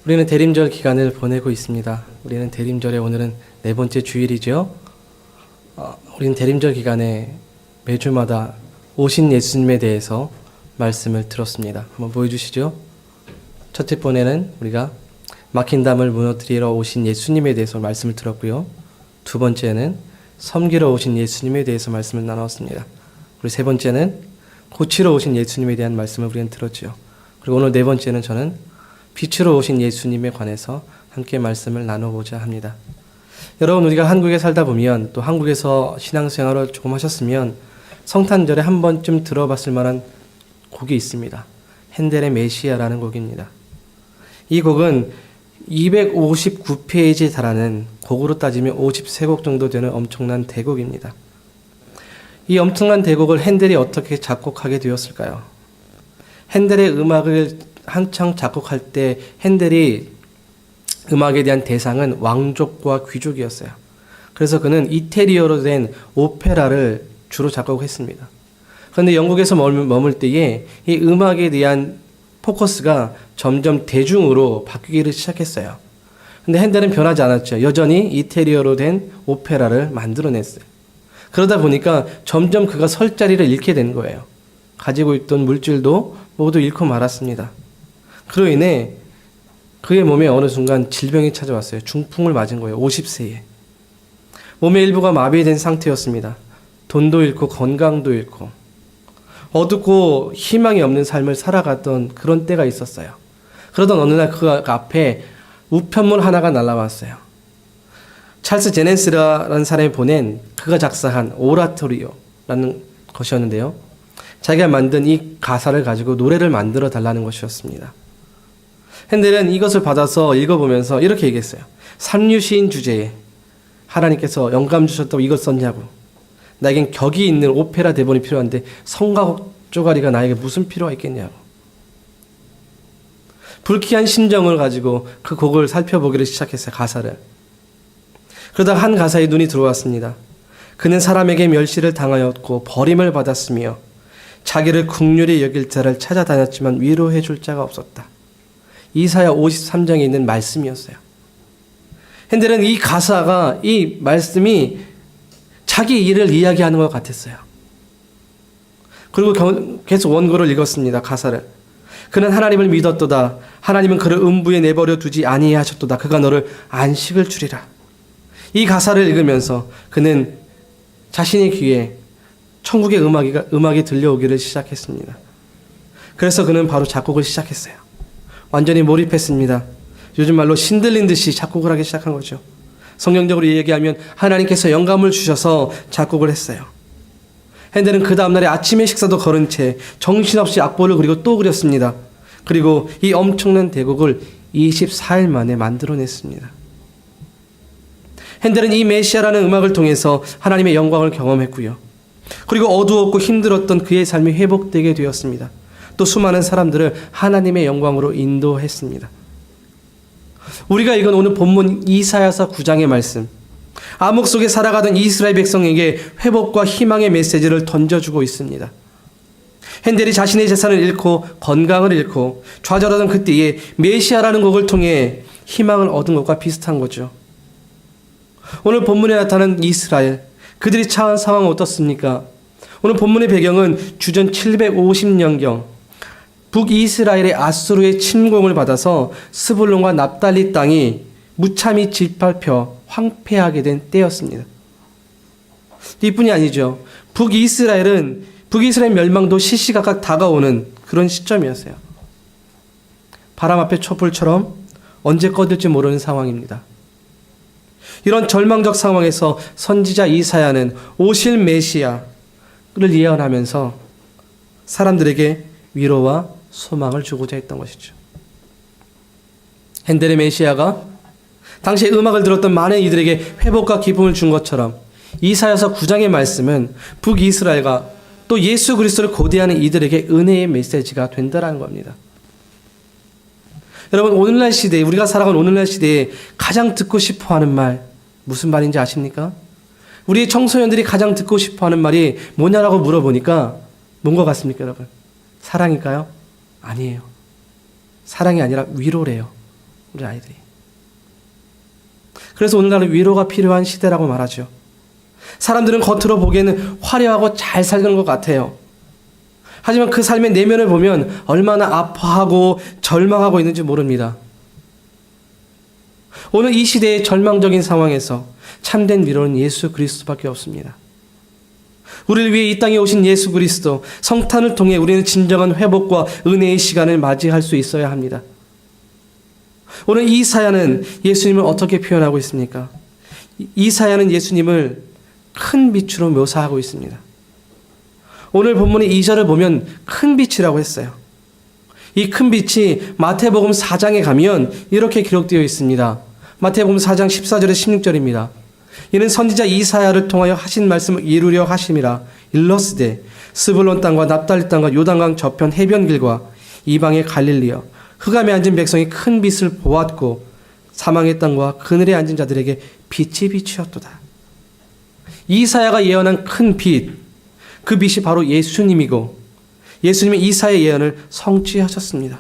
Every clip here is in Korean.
우리는 대림절 기간을 보내고 있습니다. 우리는 대림절에 오늘은 네 번째 주일이죠. 우리는 대림절 기간에 매주마다 오신 예수님에 대해서 말씀을 들었습니다. 한번 보여주시죠. 첫째 번에는 우리가 막힌 담을 무너뜨리러 오신 예수님에 대해서 말씀을 들었고요. 두 번째는 섬기러 오신 예수님에 대해서 말씀을 나눴습니다. 그리고 세 번째는 고치러 오신 예수님에 대한 말씀을 우리는 들었죠. 그리고 오늘 네 번째는 저는 빛으로 오신 예수님에 관해서 함께 말씀을 나눠보자 합니다. 여러분, 우리가 한국에 살다 보면 또 한국에서 신앙생활을 조금 하셨으면 성탄절에 한 번쯤 들어봤을 만한 곡이 있습니다. 핸델의 메시아라는 곡입니다. 이 곡은 259페이지에 달하는, 곡으로 따지면 53곡 정도 되는 엄청난 대곡입니다. 이 엄청난 대곡을 핸델이 어떻게 작곡하게 되었을까요? 핸델의 음악을 한창 작곡할 때 핸델이 음악에 대한 대상은 왕족과 귀족이었어요. 그래서 그는 이태리어로 된 오페라를 주로 작곡했습니다. 그런데 영국에서 머물 때에 이 음악에 대한 포커스가 점점 대중으로 바뀌기를 시작했어요. 근데 핸델은 변하지 않았죠. 여전히 이태리어로 된 오페라를 만들어냈어요. 그러다 보니까 점점 그가 설 자리를 잃게 된 거예요. 가지고 있던 물질도 모두 잃고 말았습니다. 그로 인해 그의 몸에 어느 순간 질병이 찾아왔어요. 중풍을 맞은 거예요. 50세에. 몸의 일부가 마비된 상태였습니다. 돈도 잃고 건강도 잃고 어둡고 희망이 없는 삶을 살아갔던 그런 때가 있었어요. 그러던 어느 날 그 앞에 우편물 하나가 날아왔어요. 찰스 제넨스라는 사람이 보낸, 그가 작사한 오라토리오라는 것이었는데요. 자기가 만든 이 가사를 가지고 노래를 만들어 달라는 것이었습니다. 핸델은 이것을 받아서 읽어보면서 이렇게 얘기했어요. 삼류시인 주제에 하나님께서 영감 주셨다고 이것 썼냐고. 나에겐 격이 있는 오페라 대본이 필요한데 성가곡 쪼가리가 나에게 무슨 필요가 있겠냐고. 불쾌한 심정을 가지고 그 곡을 살펴보기를 시작했어요. 가사를. 그러다 한 가사에 눈이 들어왔습니다. 그는 사람에게 멸시를 당하였고 버림을 받았으며 자기를 긍휼히 여길 자를 찾아다녔지만 위로해 줄 자가 없었다. 이사야 53장에 있는 말씀이었어요. 핸델은 이 가사가, 이 말씀이 자기 일을 이야기하는 것 같았어요. 그리고 계속 원고를 읽었습니다. 가사를. 그는 하나님을 믿었도다. 하나님은 그를 음부에 내버려 두지 아니하셨도다. 그가 너를 안식을 주리라. 이 가사를 읽으면서 그는 자신의 귀에 천국의 음악이 들려오기를 시작했습니다. 그래서 그는 바로 작곡을 시작했어요. 완전히 몰입했습니다. 요즘 말로 신들린 듯이 작곡을 하기 시작한 거죠. 성경적으로 얘기하면 하나님께서 영감을 주셔서 작곡을 했어요. 핸델은 그 다음날에 아침에 식사도 거른 채 정신없이 악보를 그리고 또 그렸습니다. 그리고 이 엄청난 대곡을 24일 만에 만들어냈습니다. 핸델은 이 메시아라는 음악을 통해서 하나님의 영광을 경험했고요. 그리고 어두웠고 힘들었던 그의 삶이 회복되게 되었습니다. 또 수많은 사람들을 하나님의 영광으로 인도했습니다. 우리가 읽은 오늘 본문 이사야서 9장의 말씀, 암흑 속에 살아가던 이스라엘 백성에게 회복과 희망의 메시지를 던져주고 있습니다. 핸델이 자신의 재산을 잃고 건강을 잃고 좌절하던 그때에 메시아라는 곡을 통해 희망을 얻은 것과 비슷한 거죠. 오늘 본문에 나타나는 이스라엘, 그들이 처한 상황은 어떻습니까? 오늘 본문의 배경은 주전 750년경 북이스라엘의 아수르의 침공을 받아서 스불론과 납달리 땅이 무참히 짓밟혀 황폐하게 된 때였습니다. 이뿐이 아니죠. 북이스라엘 멸망도 시시각각 다가오는 그런 시점이었어요. 바람 앞에 촛불처럼 언제 꺼질지 모르는 상황입니다. 이런 절망적 상황에서 선지자 이사야는 오실 메시아를 예언하면서 사람들에게 위로와 소망을 주고자 했던 것이죠. 핸델의 메시아가 당시에 음악을 들었던 많은 이들에게 회복과 기쁨을 준 것처럼 이사야서 9장의 말씀은 북이스라엘과 또 예수 그리스도를 고대하는 이들에게 은혜의 메시지가 된다는 겁니다. 여러분, 오늘날 시대에, 우리가 살아가는 오늘날 시대에 가장 듣고 싶어하는 말 무슨 말인지 아십니까? 우리 청소년들이 가장 듣고 싶어하는 말이 뭐냐라고 물어보니까 뭔 것 같습니까, 여러분? 사랑일까요? 아니에요. 사랑이 아니라 위로래요, 우리 아이들이. 그래서 오늘날은 위로가 필요한 시대라고 말하죠. 사람들은 겉으로 보기에는 화려하고 잘 살는 것 같아요. 하지만 그 삶의 내면을 보면 얼마나 아파하고 절망하고 있는지 모릅니다. 오늘 이 시대의 절망적인 상황에서 참된 위로는 예수 그리스도밖에 없습니다. 우리를 위해 이 땅에 오신 예수 그리스도, 성탄을 통해 우리는 진정한 회복과 은혜의 시간을 맞이할 수 있어야 합니다. 오늘 이사야는 예수님을 어떻게 표현하고 있습니까? 이사야는 예수님을 큰 빛으로 묘사하고 있습니다. 오늘 본문의 2절을 보면 큰 빛이라고 했어요. 이 큰 빛이 마태복음 4장에 가면 이렇게 기록되어 있습니다. 마태복음 4장 14절에 16절입니다. 이는 선지자 이사야를 통하여 하신 말씀을 이루려 하심이라. 일러스되 스불론 땅과 납달리 땅과 요단강 저편 해변길과 이방의 갈릴리여 흑암에 앉은 백성이 큰 빛을 보았고 사망의 땅과 그늘에 앉은 자들에게 빛이 비추었도다. 이사야가 예언한 큰 빛, 그 빛이 바로 예수님이고 예수님의 이사야의 예언을 성취하셨습니다.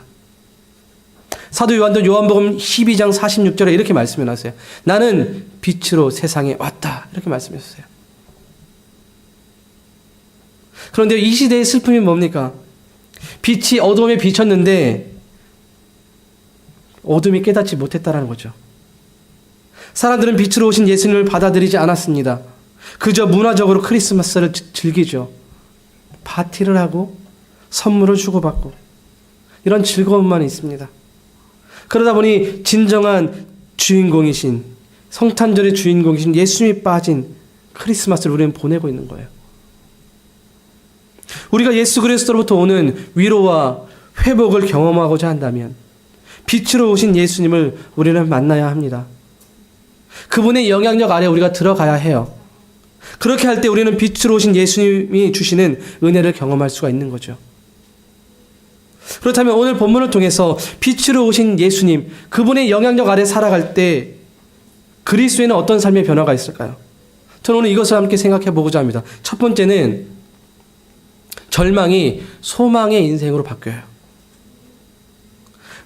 사도 요한도 요한복음 12장 46절에 이렇게 말씀해놨어요. 나는 빛으로 세상에 왔다, 이렇게 말씀하셨어요. 그런데 이 시대의 슬픔이 뭡니까? 빛이 어둠에 비쳤는데 어둠이 깨닫지 못했다는 거죠. 사람들은 빛으로 오신 예수님을 받아들이지 않았습니다. 그저 문화적으로 크리스마스를 즐기죠. 파티를 하고 선물을 주고받고 이런 즐거움만 있습니다. 그러다 보니 진정한 주인공이신, 성탄절의 주인공이신 예수님이 빠진 크리스마스를 우리는 보내고 있는 거예요. 우리가 예수 그리스도로부터 오는 위로와 회복을 경험하고자 한다면 빛으로 오신 예수님을 우리는 만나야 합니다. 그분의 영향력 아래 우리가 들어가야 해요. 그렇게 할 때 우리는 빛으로 오신 예수님이 주시는 은혜를 경험할 수가 있는 거죠. 그렇다면 오늘 본문을 통해서 빛으로 오신 예수님, 그분의 영향력 아래 살아갈 때 그리스도에는 어떤 삶의 변화가 있을까요? 저는 오늘 이것을 함께 생각해 보고자 합니다. 첫 번째는 절망이 소망의 인생으로 바뀌어요.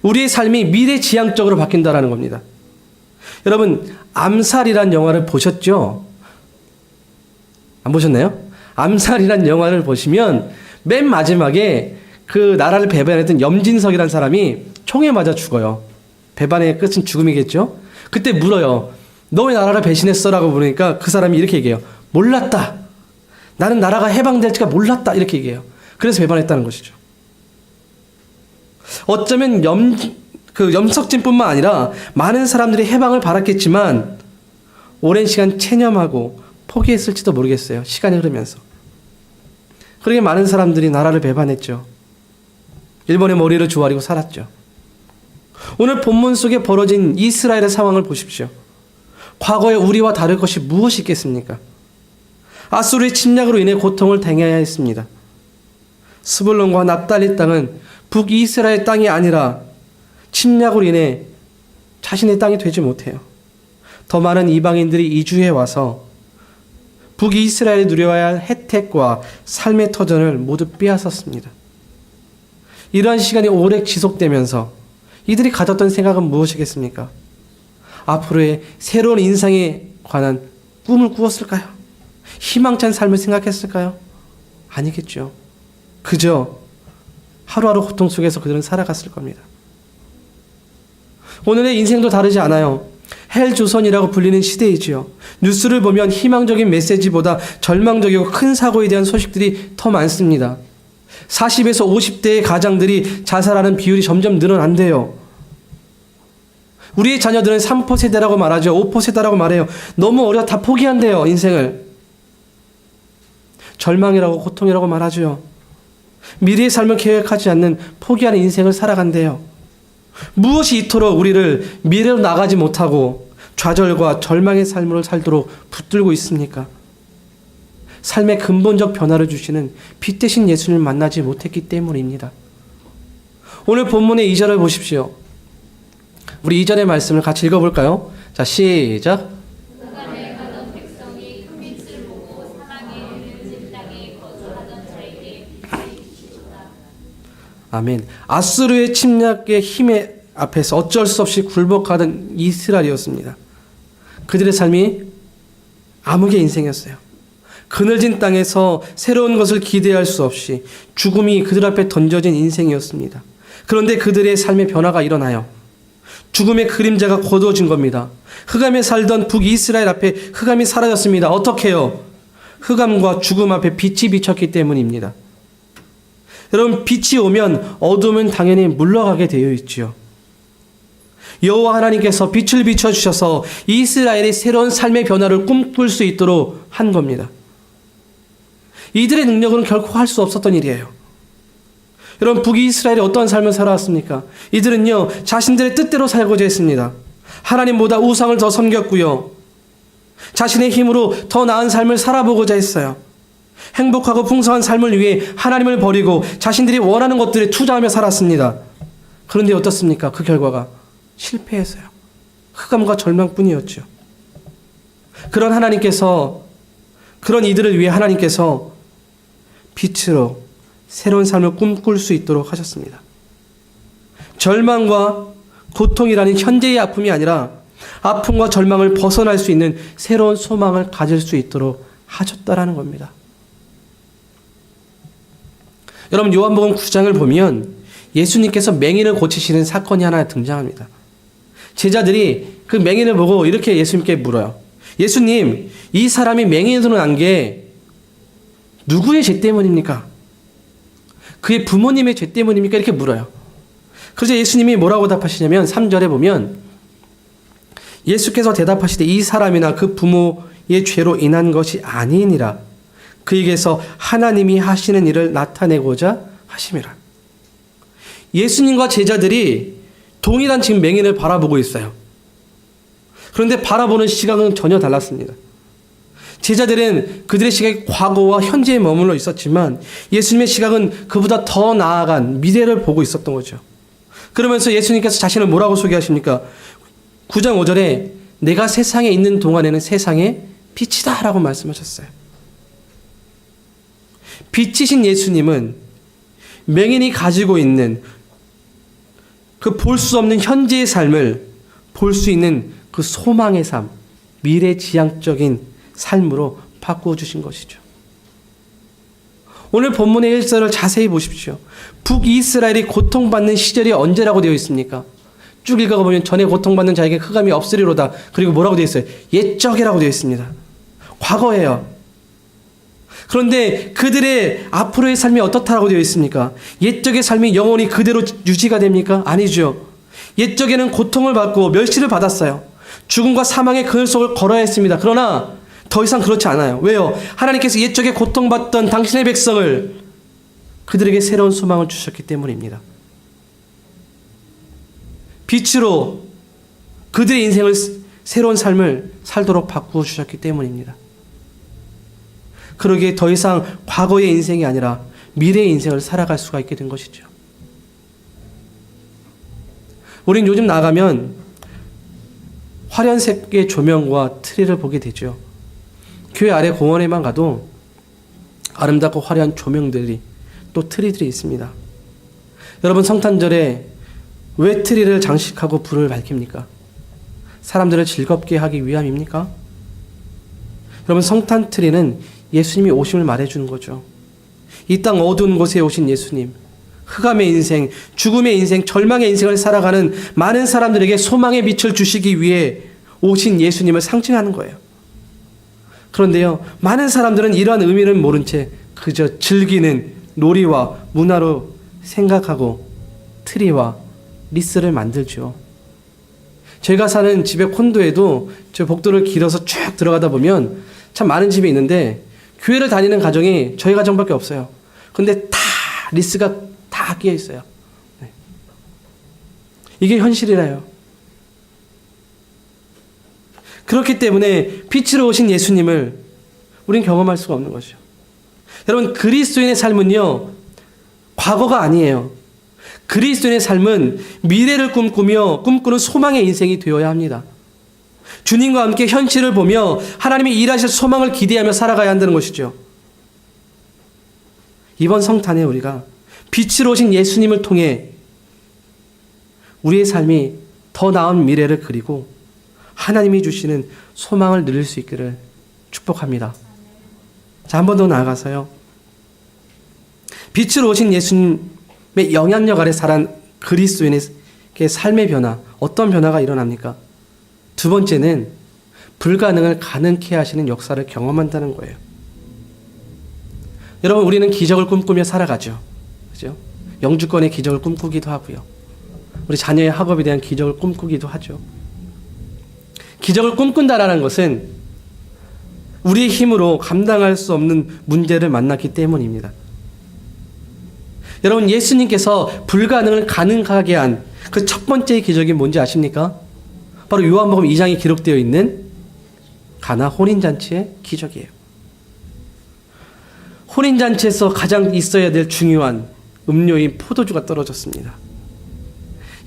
우리의 삶이 미래지향적으로 바뀐다는 겁니다. 여러분, 암살이란 영화를 보셨죠? 안 보셨나요? 암살이란 영화를 보시면 맨 마지막에 그 나라를 배반했던 염진석이라는 사람이 총에 맞아 죽어요. 배반의 끝은 죽음이겠죠? 그때 물어요. 너 왜 나라를 배신했어? 라고 물으니까 그 사람이 이렇게 얘기해요. 몰랐다. 나는 나라가 해방될지가 몰랐다. 이렇게 얘기해요. 그래서 배반했다는 것이죠. 어쩌면 염석진뿐만 아니라 많은 사람들이 해방을 바랐겠지만 오랜 시간 체념하고 포기했을지도 모르겠어요. 시간이 흐르면서. 그러게 많은 사람들이 나라를 배반했죠. 일본의 머리를 조아리고 살았죠. 오늘 본문 속에 벌어진 이스라엘의 상황을 보십시오. 과거에 우리와 다를 것이 무엇이 있겠습니까? 아수르의 침략으로 인해 고통을 당해야 했습니다. 스불론과 납달리 땅은 북이스라엘 땅이 아니라 침략으로 인해 자신의 땅이 되지 못해요. 더 많은 이방인들이 이주해 와서 북이스라엘이 누려야 할 혜택과 삶의 터전을 모두 빼앗았습니다. 이러한 시간이 오래 지속되면서 이들이 가졌던 생각은 무엇이겠습니까? 앞으로의 새로운 인생에 관한 꿈을 꾸었을까요? 희망찬 삶을 생각했을까요? 아니겠죠. 그저 하루하루 고통 속에서 그들은 살아갔을 겁니다. 오늘의 인생도 다르지 않아요. 헬조선이라고 불리는 시대이지요. 뉴스를 보면 희망적인 메시지보다 절망적이고 큰 사고에 대한 소식들이 더 많습니다. 40에서 50대의 가장들이 자살하는 비율이 점점 늘어난대요. 우리의 자녀들은 3포 세대라고 말하죠. 5포 세대라고 말해요. 너무 어려 다 포기한대요, 인생을. 절망이라고 고통이라고 말하죠. 미래의 삶을 계획하지 않는 포기하는 인생을 살아간대요. 무엇이 이토록 우리를 미래로 나가지 못하고 좌절과 절망의 삶을 살도록 붙들고 있습니까? 삶의 근본적 변화를 주시는 빛 대신 예수님을 만나지 못했기 때문입니다. 오늘 본문의 2절을 보십시오. 우리 2절의 말씀을 같이 읽어볼까요? 자, 시작. 흑암에 가던 백성이 큰 빛을 아멘. 아수르의 침략의 힘에 앞에서 어쩔 수 없이 굴복하던 이스라엘이었습니다. 그들의 삶이 암흑의 인생이었어요. 그늘진 땅에서 새로운 것을 기대할 수 없이 죽음이 그들 앞에 던져진 인생이었습니다. 그런데 그들의 삶의 변화가 일어나요. 죽음의 그림자가 거두어진 겁니다. 흑암에 살던 북이스라엘 앞에 흑암이 사라졌습니다. 어떻게 해요? 흑암과 죽음 앞에 빛이 비쳤기 때문입니다. 여러분, 빛이 오면 어둠은 당연히 물러가게 되어 있지요. 여호와 하나님께서 빛을 비춰주셔서 이스라엘이 새로운 삶의 변화를 꿈꿀 수 있도록 한 겁니다. 이들의 능력은 결코 할 수 없었던 일이에요. 여러분, 북이스라엘이 어떤 삶을 살아왔습니까? 이들은요, 자신들의 뜻대로 살고자 했습니다. 하나님보다 우상을 더 섬겼고요. 자신의 힘으로 더 나은 삶을 살아보고자 했어요. 행복하고 풍성한 삶을 위해 하나님을 버리고 자신들이 원하는 것들에 투자하며 살았습니다. 그런데 어떻습니까? 그 결과가 실패했어요. 흑암과 절망뿐이었죠. 그런 이들을 위해 하나님께서 빛으로 새로운 삶을 꿈꿀 수 있도록 하셨습니다. 절망과 고통이라는 현재의 아픔이 아니라 아픔과 절망을 벗어날 수 있는 새로운 소망을 가질 수 있도록 하셨다라는 겁니다. 여러분, 요한복음 9장을 보면 예수님께서 맹인을 고치시는 사건이 하나 등장합니다. 제자들이 그 맹인을 보고 이렇게 예수님께 물어요. 예수님, 이 사람이 맹인으로 난 게 누구의 죄 때문입니까? 그의 부모님의 죄 때문입니까? 이렇게 물어요. 그래서 예수님이 뭐라고 답하시냐면 3절에 보면 예수께서 대답하시되 이 사람이나 그 부모의 죄로 인한 것이 아니니라. 그에게서 하나님이 하시는 일을 나타내고자 하심이라. 예수님과 제자들이 동일한 지금 맹인을 바라보고 있어요. 그런데 바라보는 시각은 전혀 달랐습니다. 제자들은 그들의 시각이 과거와 현재에 머물러 있었지만 예수님의 시각은 그보다 더 나아간 미래를 보고 있었던 거죠. 그러면서 예수님께서 자신을 뭐라고 소개하십니까? 9장 5절에 내가 세상에 있는 동안에는 세상의 빛이다 라고 말씀하셨어요. 빛이신 예수님은 맹인이 가지고 있는 그 볼 수 없는 현재의 삶을 볼 수 있는 그 소망의 삶, 미래지향적인 삶으로 바꾸어 주신 것이죠. 오늘 본문의 1절을 자세히 보십시오. 북이스라엘이 고통받는 시절이 언제라고 되어 있습니까? 쭉 읽어보면 전에 고통받는 자에게 흑암이 없으리로다. 그리고 뭐라고 되어 있어요? 옛적이라고 되어 있습니다. 과거예요. 그런데 그들의 앞으로의 삶이 어떻다라고 되어 있습니까? 옛적의 삶이 영원히 그대로 유지가 됩니까? 아니죠. 옛적에는 고통을 받고 멸시를 받았어요. 죽음과 사망의 그늘 속을 걸어야 했습니다. 그러나 더 이상 그렇지 않아요. 왜요? 하나님께서 옛적에 고통받던 당신의 백성을 그들에게 새로운 소망을 주셨기 때문입니다. 빛으로 그들의 인생을 새로운 삶을 살도록 바꾸어 주셨기 때문입니다. 그러기에 더 이상 과거의 인생이 아니라 미래의 인생을 살아갈 수가 있게 된 것이죠. 우린 요즘 나가면 화려색의 조명과 트리를 보게 되죠. 교회 아래 공원에만 가도 아름답고 화려한 조명들이 또 트리들이 있습니다. 여러분, 성탄절에 왜 트리를 장식하고 불을 밝힙니까? 사람들을 즐겁게 하기 위함입니까? 여러분, 성탄 트리는 예수님이 오심을 말해주는 거죠. 이 땅 어두운 곳에 오신 예수님, 흑암의 인생, 죽음의 인생, 절망의 인생을 살아가는 많은 사람들에게 소망의 빛을 주시기 위해 오신 예수님을 상징하는 거예요. 그런데요, 많은 사람들은 이러한 의미를 모른 채 그저 즐기는 놀이와 문화로 생각하고 트리와 리스를 만들죠. 제가 사는 집의 콘도에도 저 복도를 길어서 쭉 들어가다 보면 참 많은 집이 있는데 교회를 다니는 가정이 저희 가정밖에 없어요. 근데 다 리스가 다 끼어 있어요. 네. 이게 현실이라요. 그렇기 때문에 빛으로 오신 예수님을 우린 경험할 수가 없는 것이죠. 여러분, 그리스도인의 삶은요, 과거가 아니에요. 그리스도인의 삶은 미래를 꿈꾸는 소망의 인생이 되어야 합니다. 주님과 함께 현실을 보며 하나님이 일하실 소망을 기대하며 살아가야 한다는 것이죠. 이번 성탄에 우리가 빛으로 오신 예수님을 통해 우리의 삶이 더 나은 미래를 그리고 하나님이 주시는 소망을 누릴 수 있기를 축복합니다. 자, 한 번 더 나아가서요. 빛으로 오신 예수님의 영향력 아래 살아온 그리스도인의 삶의 변화, 어떤 변화가 일어납니까? 두 번째는 불가능을 가능케 하시는 역사를 경험한다는 거예요. 여러분, 우리는 기적을 꿈꾸며 살아가죠. 그죠? 영주권의 기적을 꿈꾸기도 하고요. 우리 자녀의 학업에 대한 기적을 꿈꾸기도 하죠. 기적을 꿈꾼다라는 것은 우리의 힘으로 감당할 수 없는 문제를 만났기 때문입니다. 여러분, 예수님께서 불가능을 가능하게 한 그 첫 번째 기적이 뭔지 아십니까? 바로 요한복음 2장에 기록되어 있는 가나 혼인잔치의 기적이에요. 혼인잔치에서 가장 있어야 될 중요한 음료인 포도주가 떨어졌습니다.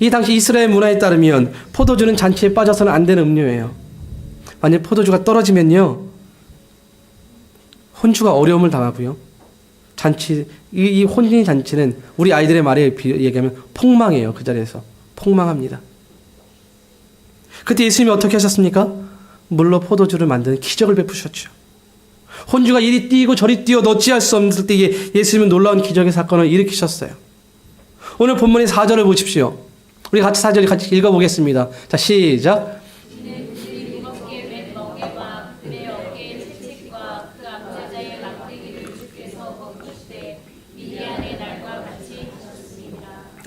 이 당시 이스라엘 문화에 따르면 포도주는 잔치에 빠져서는 안 되는 음료예요. 만약 포도주가 떨어지면요, 혼주가 어려움을 당하고요. 이 혼인 잔치는 우리 아이들의 말에 얘기하면 폭망해요. 그 자리에서 폭망합니다. 그때 예수님이 어떻게 하셨습니까? 물로 포도주를 만드는 기적을 베푸셨죠. 혼주가 이리 뛰고 저리 뛰어 어찌할 수 없을 때에 예수님은 놀라운 기적의 사건을 일으키셨어요. 오늘 본문의 4절을 보십시오. 우리 같이 4절 같이 읽어보겠습니다. 자, 시작.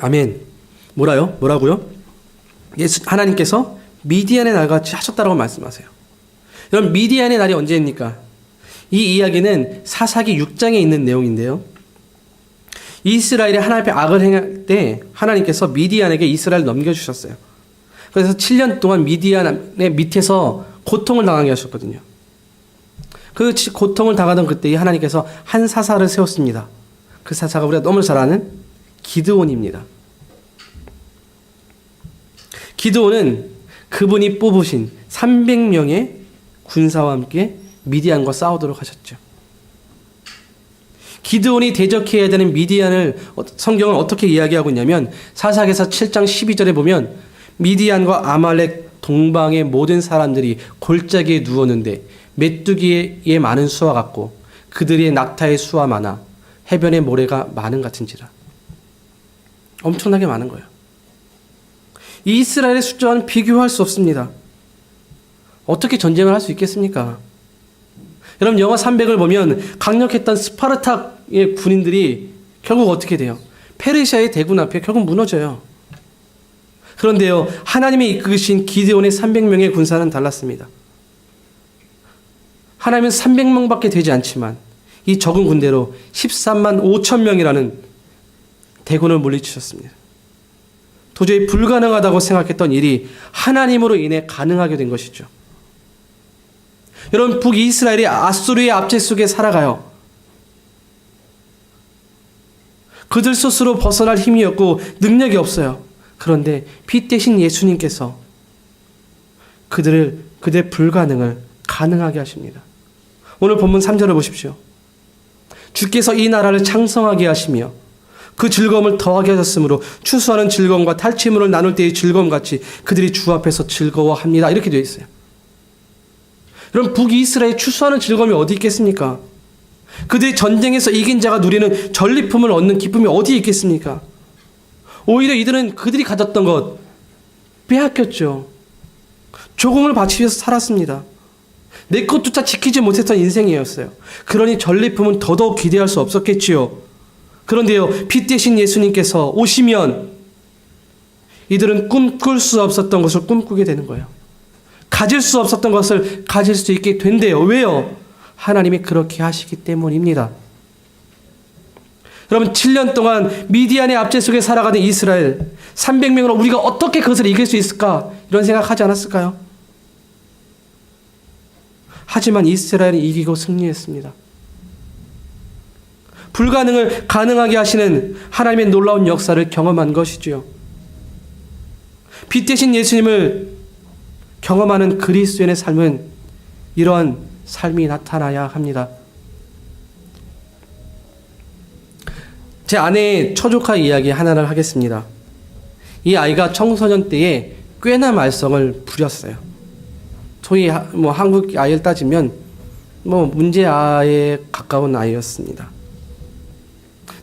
아멘. 뭐라고요? 하나님께서 미디안의 날같이 하셨다라고 말씀하세요. 여러분, 미디안의 날이 언제입니까? 이 이야기는 사사기 6장에 있는 내용인데요. 이스라엘이 하나님 앞에 악을 행할 때 하나님께서 미디안에게 이스라엘을 넘겨주셨어요. 그래서 7년 동안 미디안의 밑에서 고통을 당하게 하셨거든요. 그 고통을 당하던 그때에 하나님께서 한 사사를 세웠습니다. 그 사사가 우리가 너무 잘 아는 기드온입니다. 기드온은 그분이 뽑으신 300명의 군사와 함께 미디안과 싸우도록 하셨죠. 기드온이 대적해야 되는 미디안을 성경은 어떻게 이야기하고 있냐면 사사기서 7장 12절에 보면 미디안과 아말렉 동방의 모든 사람들이 골짜기에 누웠는데 메뚜기의 많은 수와 같고 그들의 낙타의 수와 많아 해변의 모래가 많은 같은지라. 엄청나게 많은 거예요. 이스라엘의 숫자와는 비교할 수 없습니다. 어떻게 전쟁을 할 수 있겠습니까? 여러분, 영화 300을 보면 강력했던 스파르타의 군인들이 결국 어떻게 돼요? 페르시아의 대군 앞에 결국 무너져요. 그런데요, 하나님이 이끄신 기드온의 300명의 군사는 달랐습니다. 하나님은 300명밖에 되지 않지만 이 적은 군대로 13만 5천 명이라는 대군을 물리치셨습니다. 도저히 불가능하다고 생각했던 일이 하나님으로 인해 가능하게 된 것이죠. 여러분, 북이스라엘이 아수르의 압제 속에 살아가요. 그들 스스로 벗어날 힘이 없고 능력이 없어요. 그런데 빛 대신 예수님께서 그들의 불가능을 가능하게 하십니다. 오늘 본문 3절을 보십시오. 주께서 이 나라를 창성하게 하시며 그 즐거움을 더하게 하셨으므로 추수하는 즐거움과 탈취물을 나눌 때의 즐거움같이 그들이 주 앞에서 즐거워합니다. 이렇게 되어 있어요. 여러분, 북이스라엘 추수하는 즐거움이 어디 있겠습니까? 그들이 전쟁에서 이긴 자가 누리는 전리품을 얻는 기쁨이 어디 있겠습니까? 오히려 이들은 그들이 가졌던 것 빼앗겼죠. 조공을 바치면서 살았습니다. 내 것조차 지키지 못했던 인생이었어요. 그러니 전리품은 더더욱 기대할 수 없었겠지요. 그런데요, 빛 대신 예수님께서 오시면 이들은 꿈꿀 수 없었던 것을 꿈꾸게 되는 거예요. 가질 수 없었던 것을 가질 수 있게 된대요. 왜요? 하나님이 그렇게 하시기 때문입니다. 여러분, 7년 동안 미디안의 압제 속에 살아가는 이스라엘 300명으로 우리가 어떻게 그것을 이길 수 있을까? 이런 생각하지 않았을까요? 하지만 이스라엘은 이기고 승리했습니다. 불가능을 가능하게 하시는 하나님의 놀라운 역사를 경험한 것이지요. 빛 대신 예수님을 경험하는 그리스도인의 삶은 이러한 삶이 나타나야 합니다. 제 아내의 처조카 이야기 하나를 하겠습니다. 이 아이가 청소년 때에 꽤나 말썽을 부렸어요. 소위 한국 아이를 따지면 문제 아이에 가까운 아이였습니다.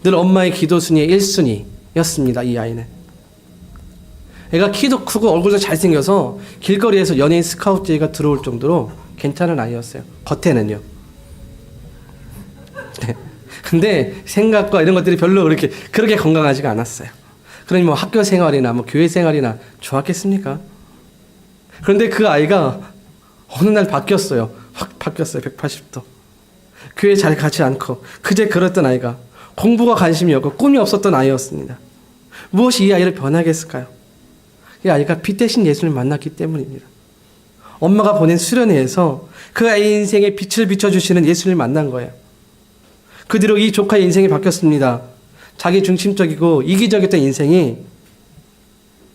늘 엄마의 기도 순위의 1순위였습니다. 이 아이는. 애가 키도 크고 얼굴도 잘생겨서 길거리에서 연예인 스카우트 제의가 들어올 정도로 괜찮은 아이였어요. 겉에는요. 네. 근데 생각과 이런 것들이 별로 그렇게 건강하지가 않았어요. 그러니 학교 생활이나 교회 생활이나 좋았겠습니까? 그런데 그 아이가 어느 날 바뀌었어요. 확 바뀌었어요. 180도. 교회 잘 가지 않고 그제 그랬던 아이가 공부가 관심이 없고 꿈이 없었던 아이였습니다. 무엇이 이 아이를 변하게 했을까요? 이 아이가 빛 대신 예수를 만났기 때문입니다. 엄마가 보낸 수련회에서 그 아이의 인생에 빛을 비춰주시는 예수를 만난 거예요. 그 뒤로 이 조카의 인생이 바뀌었습니다. 자기 중심적이고 이기적이었던 인생이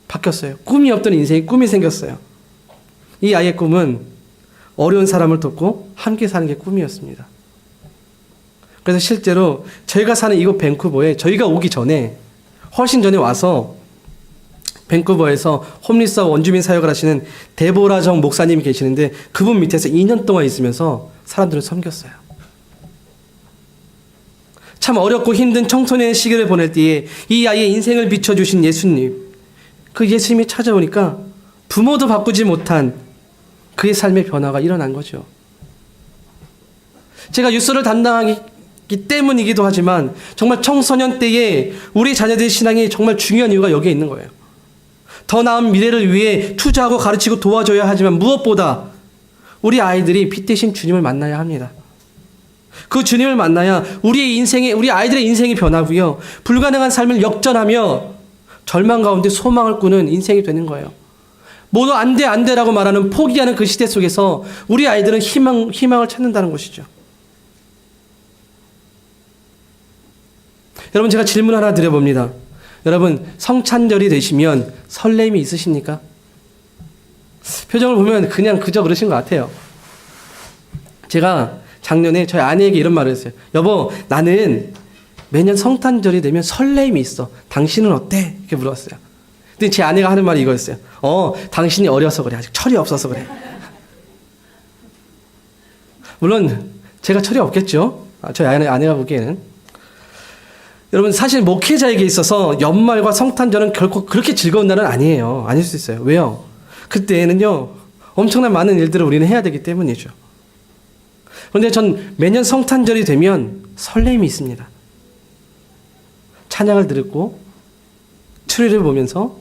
바뀌었어요. 꿈이 없던 인생이 꿈이 생겼어요. 이 아이의 꿈은 어려운 사람을 돕고 함께 사는 게 꿈이었습니다. 그래서 실제로 저희가 사는 이곳 밴쿠버에 저희가 오기 전에 훨씬 전에 와서 밴쿠버에서 홈리스와 원주민 사역을 하시는 데보라 정 목사님이 계시는데 그분 밑에서 2년 동안 있으면서 사람들을 섬겼어요. 참 어렵고 힘든 청소년의 시기를 보낼 때에 이 아이의 인생을 비춰주신 예수님, 그 예수님이 찾아오니까 부모도 바꾸지 못한 그의 삶의 변화가 일어난 거죠. 제가 유서를 담당하기 때문이기도 하지만 정말 청소년 때에 우리 자녀들의 신앙이 정말 중요한 이유가 여기에 있는 거예요. 더 나은 미래를 위해 투자하고 가르치고 도와줘야 하지만 무엇보다 우리 아이들이 빛 대신 주님을 만나야 합니다. 그 주님을 만나야 우리 아이들의 인생이 변하고요. 불가능한 삶을 역전하며 절망 가운데 소망을 꾸는 인생이 되는 거예요. 모두 안 돼라고 말하는 포기하는 그 시대 속에서 우리 아이들은 희망을 찾는다는 것이죠. 여러분, 제가 질문 하나 드려봅니다. 여러분, 성찬절이 되시면 설렘이 있으십니까? 표정을 보면 그냥 그저 그러신 것 같아요. 제가 작년에 저희 아내에게 이런 말을 했어요. 여보, 나는 매년 성탄절이 되면 설렘이 있어. 당신은 어때? 이렇게 물었어요. 근데 제 아내가 하는 말이 이거였어요. 당신이 어려서 그래. 아직 철이 없어서 그래. 물론 제가 철이 없겠죠. 저희 아내가 보기에는. 여러분, 사실 목회자에게 있어서 연말과 성탄절은 결코 그렇게 즐거운 날은 아니에요. 아닐 수 있어요. 왜요? 그때에는요, 엄청난 많은 일들을 우리는 해야 되기 때문이죠. 그런데 전 매년 성탄절이 되면 설렘이 있습니다. 찬양을 듣고 추리를 보면서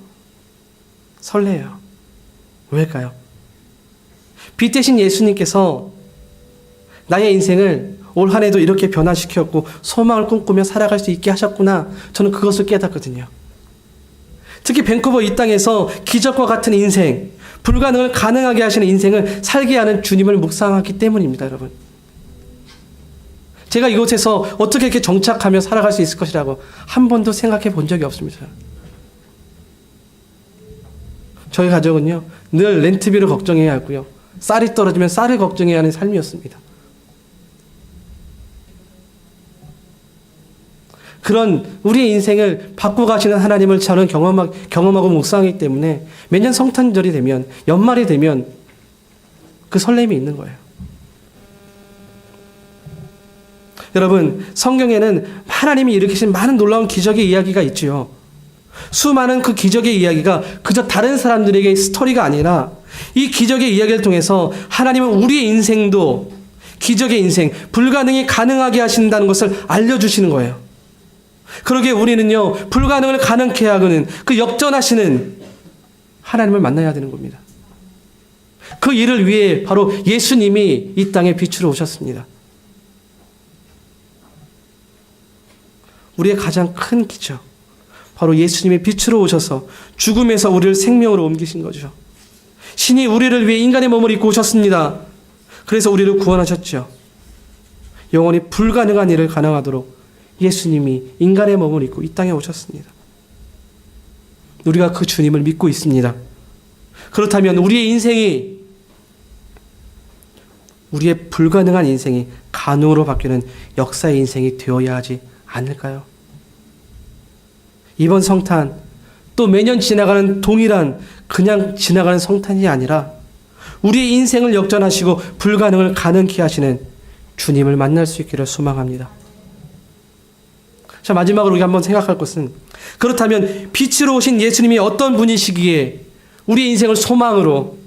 설레요. 왜일까요? 빛 대신 예수님께서 나의 인생을 올 한 해도 이렇게 변화시켰고 소망을 꿈꾸며 살아갈 수 있게 하셨구나. 저는 그것을 깨닫거든요. 특히 밴쿠버 이 땅에서 기적과 같은 인생, 불가능을 가능하게 하시는 인생을 살게 하는 주님을 묵상하기 때문입니다, 여러분. 제가 이곳에서 어떻게 이렇게 정착하며 살아갈 수 있을 것이라고 한 번도 생각해 본 적이 없습니다. 저희 가족은요, 늘 렌트비를 걱정해야 하고요, 쌀이 떨어지면 쌀을 걱정해야 하는 삶이었습니다. 그런 우리의 인생을 바꾸고 가시는 하나님을 저는 경험하고 묵상하기 때문에 매년 성탄절이 되면, 연말이 되면 그 설렘이 있는 거예요. 여러분, 성경에는 하나님이 일으키신 많은 놀라운 기적의 이야기가 있지요. 수많은 그 기적의 이야기가 그저 다른 사람들에게 스토리가 아니라 이 기적의 이야기를 통해서 하나님은 우리의 인생도 기적의 인생, 불가능이 가능하게 하신다는 것을 알려주시는 거예요. 그러기에 우리는요, 불가능을 가능케 하고는 그 역전하시는 하나님을 만나야 되는 겁니다. 그 일을 위해 바로 예수님이 이 땅에 빛으로 오셨습니다. 우리의 가장 큰 기적, 바로 예수님이 빛으로 오셔서 죽음에서 우리를 생명으로 옮기신 거죠. 신이 우리를 위해 인간의 몸을 입고 오셨습니다. 그래서 우리를 구원하셨죠. 영원히 불가능한 일을 가능하도록 예수님이 인간의 몸을 입고 이 땅에 오셨습니다. 우리가 그 주님을 믿고 있습니다. 그렇다면 우리의 인생이, 우리의 불가능한 인생이 가능으로 바뀌는 역사의 인생이 되어야 하지 않을까요? 이번 성탄 또 매년 지나가는 동일한 그냥 지나가는 성탄이 아니라 우리의 인생을 역전하시고 불가능을 가능케 하시는 주님을 만날 수 있기를 소망합니다. 자, 마지막으로 우리가 한번 생각할 것은, 그렇다면 빛으로 오신 예수님이 어떤 분이시기에 우리의 인생을 소망으로,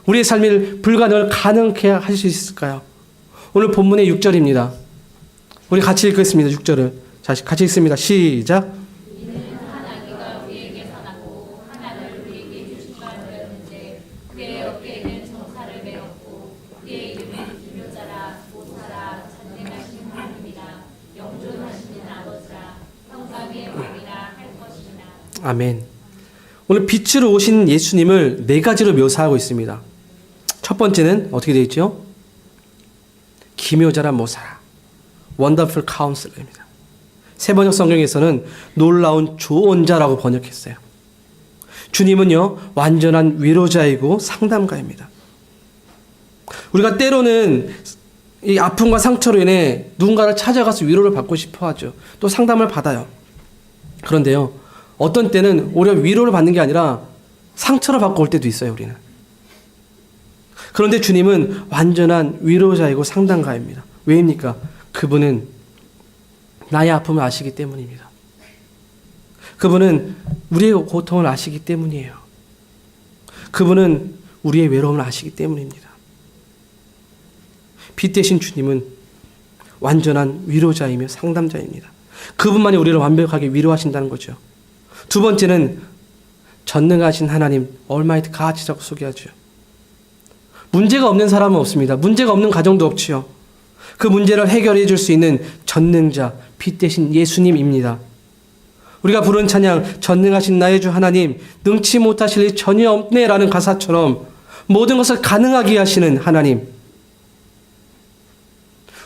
우리의 삶을 불가능을 가능케 하실 수 있을까요? 오늘 본문의 6절입니다. 우리 같이 읽겠습니다. 6절을. 자, 같이 읽습니다. 시작. 이는 한 아기가 우리에게서 나고 하나를 우리에게 주신가 하였는데 그의 어깨에는 정사를 메었고 그의 이름은 기묘자라 보사라 전능하신 하나님이라 영존하시는 아버지라 평강의 왕이라 할 것이니라. 아멘. 오늘 빛으로 오신 예수님을 네 가지로 묘사하고 있습니다. 첫 번째는 어떻게 되어 있죠? 기묘자라 모사라, 원더풀 카운슬러입니다. 세번역 성경에서는 놀라운 조언자라고 번역했어요. 주님은요, 완전한 위로자이고 상담가입니다. 우리가 때로는 이 아픔과 상처로 인해 누군가를 찾아가서 위로를 받고 싶어 하죠. 또 상담을 받아요. 그런데요, 어떤 때는 오히려 위로를 받는 게 아니라 상처를 받고 올 때도 있어요, 우리는. 그런데 주님은 완전한 위로자이고 상담가입니다. 왜입니까? 그분은 나의 아픔을 아시기 때문입니다. 그분은 우리의 고통을 아시기 때문이에요. 그분은 우리의 외로움을 아시기 때문입니다. 빛 대신 주님은 완전한 위로자이며 상담자입니다. 그분만이 우리를 완벽하게 위로하신다는 거죠. 두 번째는 전능하신 하나님, Almighty God이라고 소개하죠. 문제가 없는 사람은 없습니다. 문제가 없는 가정도 없지요. 그 문제를 해결해 줄 수 있는 전능자, 빛 대신 예수님입니다. 우리가 부른 찬양, 전능하신 나의 주 하나님, 능치 못하실 일 전혀 없네라는 가사처럼 모든 것을 가능하게 하시는 하나님,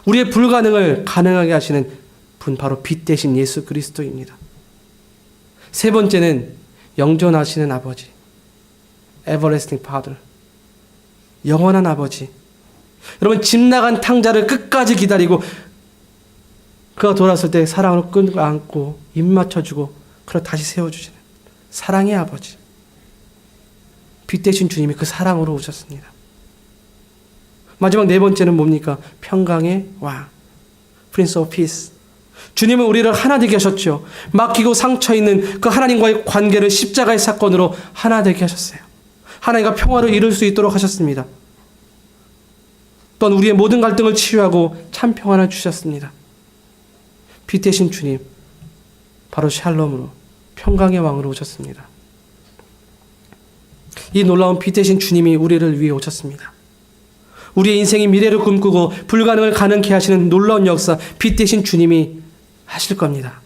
우리의 불가능을 가능하게 하시는 분, 바로 빛 대신 예수 그리스도입니다. 세 번째는 영존하시는 아버지, Everlasting Father, 영원한 아버지. 여러분, 집 나간 탕자를 끝까지 기다리고 그가 돌아왔을 때 사랑으로 끌어안고 입 맞춰주고 그를 다시 세워주시는 사랑의 아버지. 빛 대신 주님이 그 사랑으로 오셨습니다. 마지막 네 번째는 뭡니까? 평강의 왕, Prince of Peace. 주님은 우리를 하나 되게 하셨죠. 막히고 상처 있는 그 하나님과의 관계를 십자가의 사건으로 하나 되게 하셨어요. 하나님과 평화를 이룰 수 있도록 하셨습니다. 또한 우리의 모든 갈등을 치유하고 참 평안을 주셨습니다. 빛 대신 주님, 바로 샬롬으로 평강의 왕으로 오셨습니다. 이 놀라운 빛 대신 주님이 우리를 위해 오셨습니다. 우리의 인생의 미래를 꿈꾸고 불가능을 가능케 하시는 놀라운 역사, 빛 대신 주님이 하실 겁니다.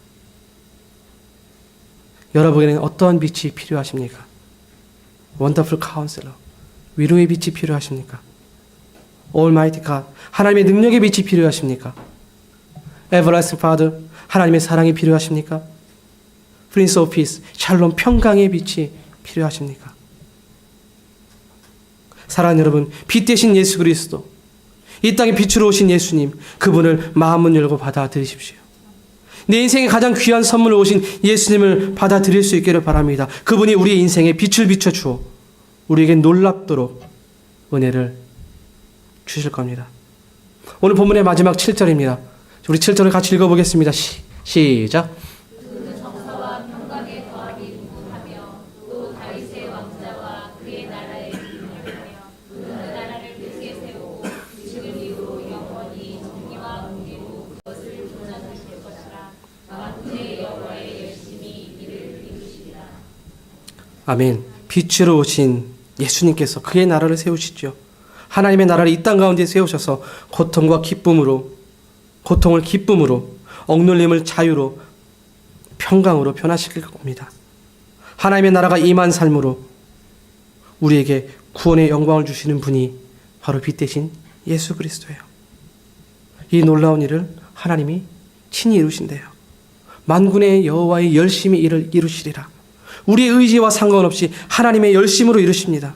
여러분에게는 어떠한 빛이 필요하십니까? 원더풀 카운슬러, 위로의 빛이 필요하십니까? Almighty God, 하나님의 능력의 빛이 필요하십니까? Everlasting Father, 하나님의 사랑이 필요하십니까? Prince of Peace, 샬롬 평강의 빛이 필요하십니까? 사랑하는 여러분, 빛 대신 예수 그리스도, 이 땅에 빛으로 오신 예수님, 그분을 마음문 열고 받아들이십시오. 내 인생에 가장 귀한 선물로 오신 예수님을 받아들일 수 있기를 바랍니다. 그분이 우리의 인생에 빛을 비춰주어 우리에게 놀랍도록 은혜를 주실 겁니다. 오늘 본문의 마지막 7절입니다. 우리 7절을 같이 읽어보겠습니다. 시작. 그 정사와 평강의 거하기 무하며 또 다윗의 왕자와 그의 나라에 기능하며 그 나라를 크게 세우고 지금 이후로 영원히 정의와 공의로 그것을 존전하실 것이라. 만군의 여호와의 열심히 이를 이루시리라. 아멘. 빛으로 오신 예수님께서 그의 나라를 세우시죠. 하나님의 나라를 이 땅 가운데 세우셔서 고통과 기쁨으로, 고통을 기쁨으로, 억눌림을 자유로, 평강으로 변화시킬 겁니다. 하나님의 나라가 임한 삶으로 우리에게 구원의 영광을 주시는 분이 바로 빛 대신 예수 그리스도예요. 이 놀라운 일을 하나님이 친히 이루신대요. 만군의 여호와의 열심히 이를 이루시리라. 우리의 의지와 상관없이 하나님의 열심으로 이루십니다.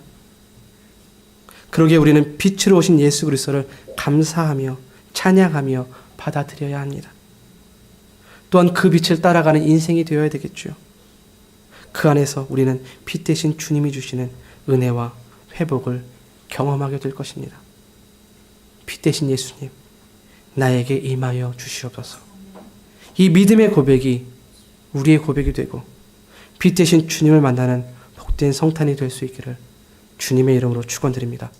그러기에 우리는 빛으로 오신 예수 그리스도를 감사하며 찬양하며 받아들여야 합니다. 또한 그 빛을 따라가는 인생이 되어야 되겠죠. 그 안에서 우리는 피 대신 주님이 주시는 은혜와 회복을 경험하게 될 것입니다. 피 대신 예수님, 나에게 임하여 주시옵소서. 이 믿음의 고백이 우리의 고백이 되고 피 대신 주님을 만나는 복된 성탄이 될 수 있기를 주님의 이름으로 축원드립니다.